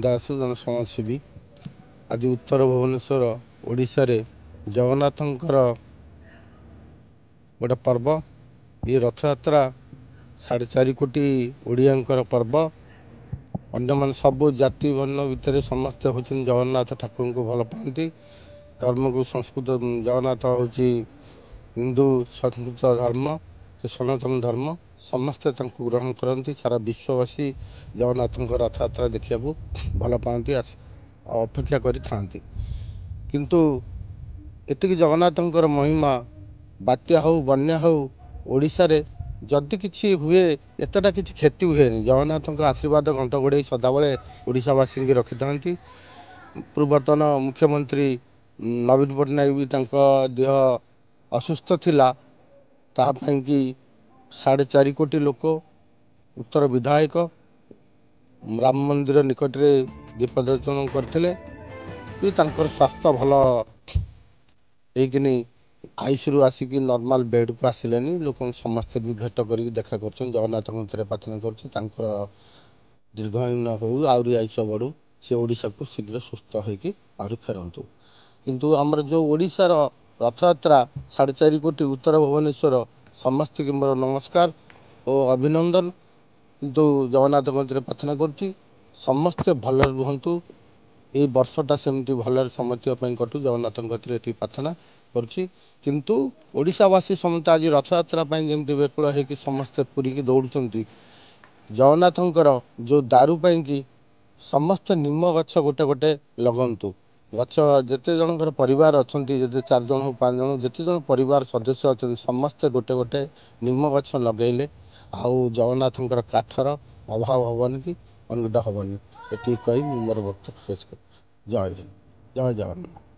दास जन समाजसेवी आज उत्तर भुवनेश्वर ओडिशा रे जगन्नाथंकर गोटे पर्व ये रथ यात्रा 4.5 कोटी ओडियांकर पर्व अन्य सब जाति वर्ण भितर समस्ते होती जगन्नाथ ठाकुर को भल पाती धर्म को संस्कृत जगन्नाथ हूँ हिंदू संस्कृत धर्म सनातन धर्म समस्ते ग्रहण करती सारा विश्ववासी जगन्नाथ रथ यात्रा देखा भल पाती अपेक्षा करि किंतु एतिक जगन्नाथ महिमा बात्या हो बन्या हो ओडिशा रे जदि किसी हुए एतटा किसी क्षति हुए जगन्नाथ आशीर्वाद घंट गोड़े सदाबले ओडिशावासी की रखि था। पूर्वतन मुख्यमंत्री नवीन पट्टनायक भी देह असुस्थ थिला तापाई कि 4.5 कोटी लोक उत्तर विधायक राम मंदिर निकट में दीप दर्शन करते स्वास्थ्य भल होकिनी आईसीयू आसिक नॉर्मल बेड को आसिले लोक समस्त भी भेट कर देखा कर जगन्नाथ प्रार्थना कर दीर्घायु हो आयुष बढ़ू से ओडिशा को शीघ्र सुस्थ होगी फेरतु किंतु आमर जो ओडिशार रथ यात्रा 4.5 कोटी उत्तर भुवनेश्वर समस्त की मोर नमस्कार और अभिनंदन किंतु जगन्नाथ मंदिर प्रार्थना करुच्ची समस्ते भल रुहतु ये वर्षटा सेमती भल समझ कटु जगन्नाथ प्रार्थना करुच्ची किंतु ओडिशावासी समस्त आज रथ यात्रा जमी बेकुल हो समस्ते पुरी की दौड़ुं जगन्नाथंकर जो दारू कि समस्त निम गछ गोटे गोटे लगंतु गछ जिते जनकर परिवार अच्छा जब 4 जन हो 5 जन जिते जन परिवार सदस्य अच्छा समस्ते गोटे गोटे निम गछ लगेले आउ जगन्नाथंकर काठर अभाव हेनी कि अनुटा हेनी ये कही मोर वक्त शेष कर जय जय जगन्नाथ।